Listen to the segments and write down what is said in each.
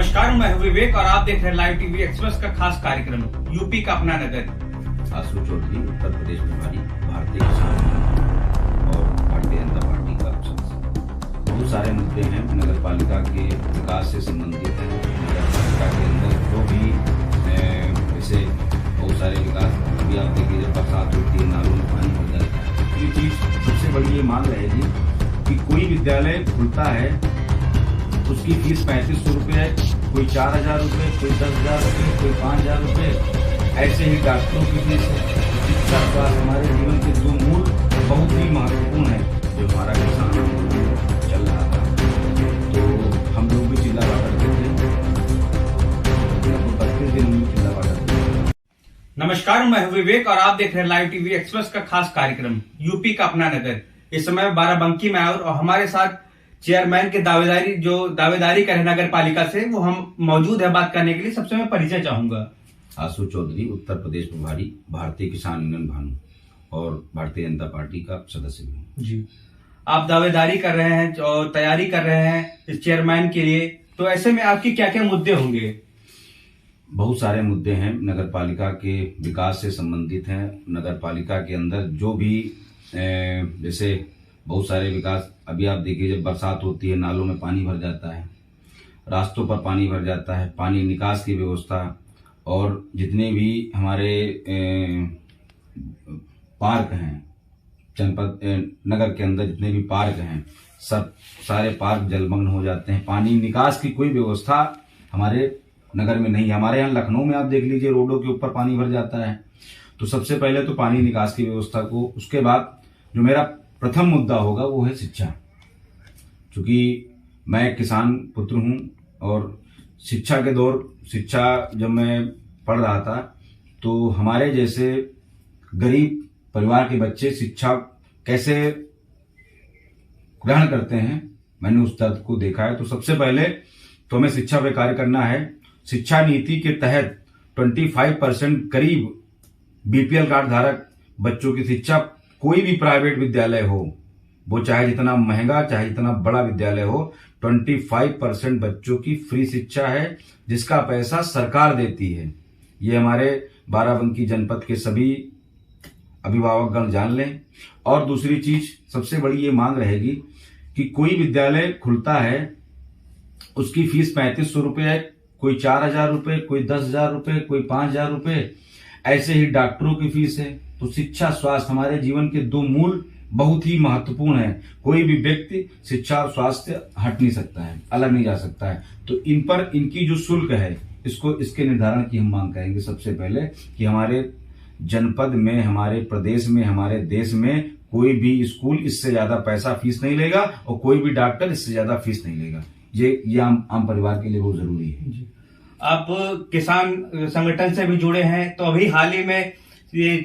नमस्कार, मैं हूं विवेक और आप देख रहे हैं लाइव टीवी एक्सप्रेस का खास कार्यक्रम यूपी का अपना नगर। आशु चौधरी उत्तर प्रदेश प्रभारी भारतीय किसान यूनियन और भारतीय जनता पार्टी का सदस्य। बहुत सारे मुद्दे हैं नगर पालिका के विकास से संबंधित हैं। नगर पालिका के अंदर जो भी जैसे बहुत सारे विकास अभी आप देखिए, जब बरसात होती है नालों में पानी भर जाता है। ये चीज सबसे बड़ी ये मांग रहेगी कि कोई विद्यालय खुलता है उसकी फीस 3500 रुपये है, कोई 4000 रुपये, कोई 10,000 रुपये, कोई 5,000 रुपये। ऐसे ही डॉक्टरों की फीस है। शिक्षा स्वास्थ्य हमारे जीवन के दो मूल बहुत ही महत्वपूर्ण है। जो हमारा किसान चल रहा था तो हम लोग भी चिल्ला करते थे, 32 दिन में चिल्ला करते थे। नमस्कार, मैं हूं विवेक और आप देख रहे हैं लाइव टीवी एक्सप्रेस का खास कार्यक्रम यूपी का अपना नगर। इस समय बाराबंकी में और हमारे साथ चेयरमैन के दावेदारी कर नगर पालिका से वो हम मौजूद है बात करने के लिए। सबसे मैं परिचय चाहूंगा। आशु चौधरी उत्तर प्रदेश प्रभारी भारतीय किसान यूनियन भानु और भारतीय जनता पार्टी का सदस्य भी हूँ। जी, आप दावेदारी कर रहे हैं और तैयारी कर रहे हैं इस चेयरमैन के लिए, तो ऐसे में आपके क्या क्या मुद्दे होंगे? बहुत सारे मुद्दे हैं नगर पालिका के विकास से संबंधित हैं। नगर पालिका के अंदर जो भी जैसे बहुत सारे विकास अभी आप देखिए, जब बरसात होती है नालों में पानी भर जाता है, रास्तों पर पानी भर जाता है। पानी निकास की व्यवस्था और जितने भी हमारे पार्क हैं जनपद नगर के अंदर, जितने भी पार्क हैं सब सारे पार्क जलमग्न हो जाते हैं। पानी निकास की कोई व्यवस्था हमारे नगर में नहीं है। हमारे यहाँ लखनऊ में आप देख लीजिए, रोडों के ऊपर पानी भर जाता है। तो सबसे पहले तो पानी निकास की व्यवस्था को, उसके बाद जो मेरा प्रथम मुद्दा होगा वो है शिक्षा। क्योंकि मैं किसान पुत्र हूं और शिक्षा जब मैं पढ़ रहा था तो हमारे जैसे गरीब परिवार के बच्चे शिक्षा कैसे ग्रहण करते हैं, मैंने उस दर्द को देखा है। तो सबसे पहले तो हमें शिक्षा पे कार्य करना है। शिक्षा नीति के तहत 25% करीब बीपीएल कार्ड धारक बच्चों की शिक्षा, कोई भी प्राइवेट विद्यालय हो, वो चाहे जितना महंगा चाहे जितना बड़ा विद्यालय हो, 25% बच्चों की फ्री शिक्षा है, जिसका पैसा सरकार देती है। ये हमारे बाराबंकी जनपद के सभी अभिभावकगण जान लें। और दूसरी चीज सबसे बड़ी ये मांग रहेगी कि कोई विद्यालय खुलता है उसकी फीस 3500 रुपये है, कोई 4000 रुपये, कोई 10,000 रुपये, कोई 5,000 रुपये। ऐसे ही डॉक्टरों की फीस है। तो शिक्षा स्वास्थ्य हमारे जीवन के दो मूल बहुत ही महत्वपूर्ण है। कोई भी व्यक्ति शिक्षा और स्वास्थ्य हट नहीं सकता है, अलग नहीं जा सकता है। तो इन पर इनकी जो शुल्क है इसके निर्धारण की हम मांग करेंगे सबसे पहले कि हमारे जनपद में, हमारे प्रदेश में, हमारे देश में कोई भी स्कूल इससे ज्यादा पैसा फीस नहीं लेगा और कोई भी डॉक्टर इससे ज्यादा फीस नहीं लेगा। ये आम परिवार के लिए बहुत जरूरी है। आप किसान संगठन से भी जुड़े हैं, तो अभी हाल ही में ये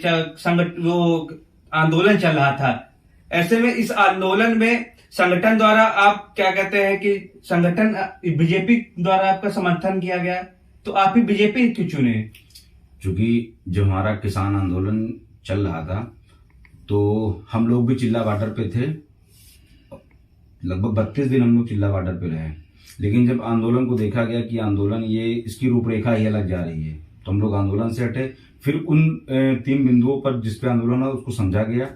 वो आंदोलन चल रहा था। ऐसे में इस आंदोलन में संगठन द्वारा आप क्या कहते हैं कि संगठन बीजेपी द्वारा आपका समर्थन किया गया, तो आप ही बीजेपी क्यों चुने? क्योंकि जो हमारा किसान आंदोलन चल रहा था तो हम लोग भी चिल्ला बॉर्डर पे थे। लगभग 32 दिन हम लोग चिल्ला बॉर्डर पे रहे। लेकिन जब आंदोलन को देखा गया कि आंदोलन इसकी रूपरेखा ही अलग जा रही है, तो हम लोग आंदोलन से हटे। फिर उन 3 बिंदुओं पर जिसपे आंदोलन हुआ उसको समझा गया।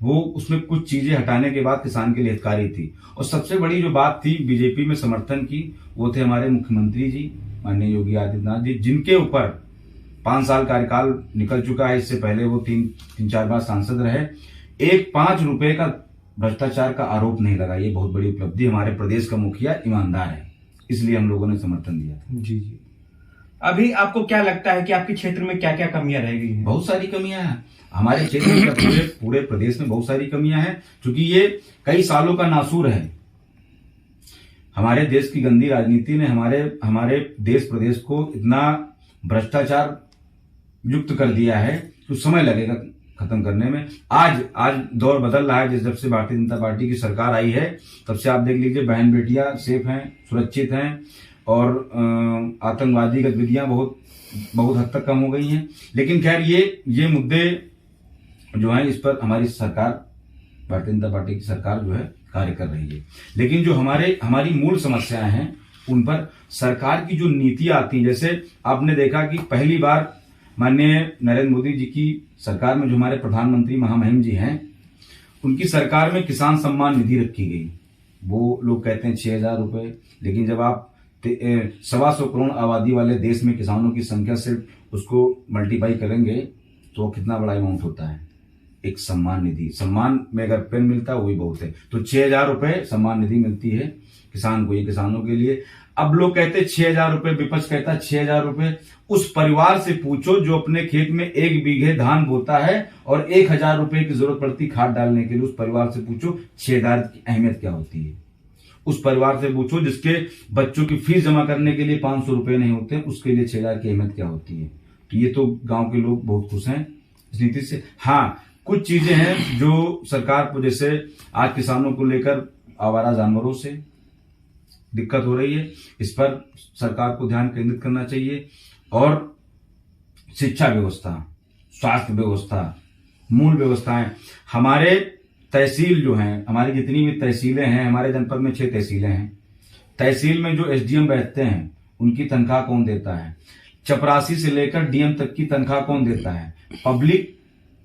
वो उसमें कुछ चीजें हटाने के बाद किसान के लिए हितकारी थी। और सबसे बड़ी जो बात थी बीजेपी में समर्थन की, वो थे हमारे मुख्यमंत्री जी माननीय योगी आदित्यनाथ जी, जिनके ऊपर 5 साल कार्यकाल निकल चुका है। इससे पहले वो 3-4 बार सांसद रहे। एक 5 रुपए का भ्रष्टाचार का आरोप नहीं लगा। ये बहुत बड़ी उपलब्धि। हमारे प्रदेश का मुखिया ईमानदार है, इसलिए हम लोगों ने समर्थन दिया था। जी। अभी आपको क्या लगता है कि आपके क्षेत्र में क्या क्या कमियां रह गई हैं? बहुत सारी कमियां हैं हमारे क्षेत्र में, पूरे प्रदेश में बहुत सारी कमियां हैं। क्योंकि ये कई सालों का नासूर है। हमारे देश की गंदी राजनीति ने हमारे देश प्रदेश को इतना भ्रष्टाचार युक्त कर दिया है तो समय लगेगा खत्म करने में। आज दौर बदल रहा है। जब से भारतीय जनता पार्टी की सरकार आई है तब से आप देख लीजिए, बहन बेटियां सेफ हैं, सुरक्षित हैं और आतंकवादी गतिविधियां बहुत हद तक कम हो गई हैं। लेकिन खैर ये मुद्दे जो हैं, इस पर हमारी सरकार, भारतीय जनता पार्टी की सरकार जो है कार्य कर रही है। लेकिन जो हमारी मूल समस्याएं हैं उन पर सरकार की जो नीतियां आती हैं, जैसे आपने देखा कि पहली बार माननीय नरेंद्र मोदी जी की सरकार में जो हमारे प्रधानमंत्री महामहिम जी हैं, उनकी सरकार में किसान सम्मान निधि रखी गई। वो लोग कहते हैं 6,000 रुपए, लेकिन जब आप 125 करोड़ आबादी वाले देश में किसानों की संख्या से उसको मल्टीप्लाई करेंगे तो कितना बड़ा अमाउंट होता है। एक सम्मान निधि, सम्मान में अगर पेन मिलता है वही बहुत है। तो 6,000 रुपए सम्मान निधि मिलती है किसान को, ये किसानों के लिए। अब लोग कहते हैं 6,000 रुपए, विपक्ष कहता है 6,000 रुपए। उस परिवार से पूछो जो अपने खेत में 1 बीघे धान बोता है और 1,000 रुपए की जरूरत पड़ती खाद डालने के लिए, उस परिवार से पूछो 6,000 की अहमियत क्या होती है। उस परिवार से पूछो जिसके बच्चों की फीस जमा करने के लिए 500 रुपए नहीं होते, उसके लिए 6,000 की अहमियत क्या होती है। तो ये तो गांव के लोग बहुत खुश हैं इस नीति से। हाँ, कुछ चीजें हैं जो सरकार को, जैसे आज किसानों को लेकर आवारा जानवरों से दिक्कत हो रही है, इस पर सरकार को ध्यान केंद्रित करना चाहिए। और शिक्षा व्यवस्था, स्वास्थ्य व्यवस्था, मूल व्यवस्थाएं, हमारे तहसील जो हैं, हमारी जितनी भी तहसीलें हैं, हमारे जनपद में 6 तहसीलें हैं। तहसील में जो एसडीएम बैठते हैं उनकी तनख्वाह कौन देता है? चपरासी से लेकर डीएम तक की तनख्वाह कौन देता है?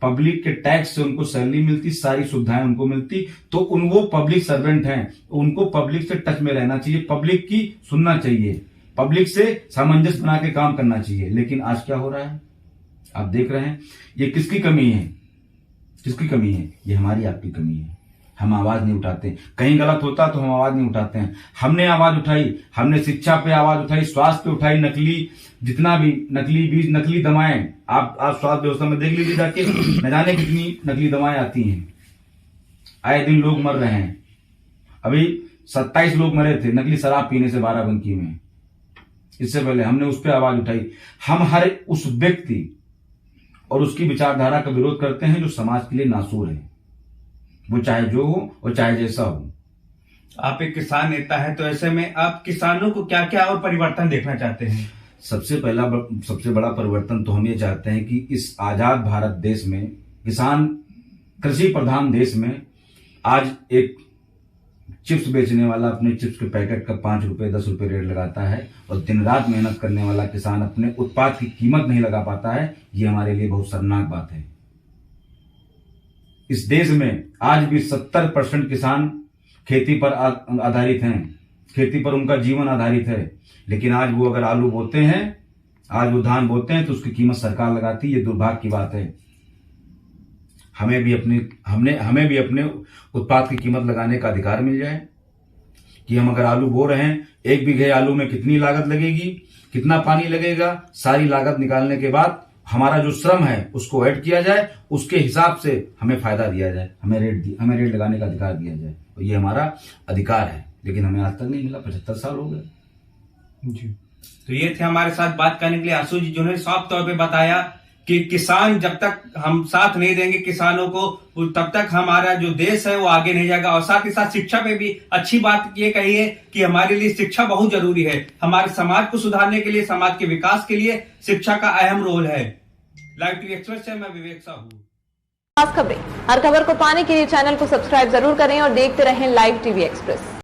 पब्लिक के टैक्स से उनको सैलरी मिलती, सारी सुविधाएं उनको मिलती। तो वो पब्लिक सर्वेंट हैं, उनको पब्लिक से टच में रहना चाहिए, पब्लिक की सुनना चाहिए, पब्लिक से सामंजस्य बना के काम करना चाहिए। लेकिन आज क्या हो रहा है आप देख रहे हैं। ये किसकी कमी है? किसकी कमी है? ये हमारी आपकी कमी है। हम आवाज नहीं उठाते, कहीं गलत होता तो हम आवाज नहीं उठाते हैं। हमने आवाज उठाई, हमने शिक्षा पे आवाज उठाई, स्वास्थ्य पे उठाई, नकली जितना भी नकली बीज, नकली दवाएं, आप स्वास्थ्य व्यवस्था में देख लीजिए जाके, न जाने कितनी नकली दवाएं आती हैं। आए दिन लोग मर रहे हैं। अभी 27 लोग मरे थे नकली शराब पीने से बाराबंकी में। इससे पहले हमने उस पर आवाज उठाई। हम हर उस व्यक्ति और उसकी विचारधारा का विरोध करते हैं जो समाज के लिए नासूर है, वो चाहे जो हो और चाहे जैसा हो। आप एक किसान नेता है, तो ऐसे में आप किसानों को क्या क्या और परिवर्तन देखना चाहते हैं? सबसे बड़ा परिवर्तन तो हम ये चाहते हैं कि इस आजाद भारत देश में, किसान कृषि प्रधान देश में, आज एक चिप्स बेचने वाला अपने चिप्स के पैकेट का 5 रुपए 10 रुपए रेट लगाता है और दिन रात मेहनत करने वाला किसान अपने उत्पाद की कीमत नहीं लगा पाता है। ये हमारे लिए बहुत शर्मनाक बात है। इस देश में आज भी 70% किसान खेती पर आधारित हैं, खेती पर उनका जीवन आधारित है। लेकिन आज वो अगर आलू बोते हैं, आज वो धान बोते हैं तो उसकी कीमत सरकार लगाती है। ये दुर्भाग्य की बात है। हमें भी अपने उत्पाद की कीमत लगाने का अधिकार मिल जाए कि हम अगर आलू बो रहे हैं, 1 बीघे आलू में कितनी लागत लगेगी, कितना पानी लगेगा, सारी लागत निकालने के बाद हमारा जो श्रम है उसको ऐड किया जाए, उसके हिसाब से हमें फायदा दिया जाए, हमें रेट लगाने का अधिकार दिया जाए। तो ये हमारा अधिकार है, लेकिन हमें आज तक नहीं मिला। 75 साल हो गए जी। तो ये थे हमारे साथ बात करने के लिए आशु जी, जिन्होंने साफ तौर पे बताया कि किसान, जब तक हम साथ नहीं देंगे किसानों को, तब तक हमारा जो देश है वो आगे नहीं जाएगा। और साथ ही साथ शिक्षा पे भी अच्छी बात ये कही है कि हमारे लिए शिक्षा बहुत जरूरी है। हमारे समाज को सुधारने के लिए, समाज के विकास के लिए शिक्षा का अहम रोल है। लाइव टीवी एक्सप्रेस से मैं विवेक साहू। खास खबरें, हर खबर को पाने के लिए चैनल को सब्सक्राइब जरूर करें और देखते रहें लाइव टीवी एक्सप्रेस।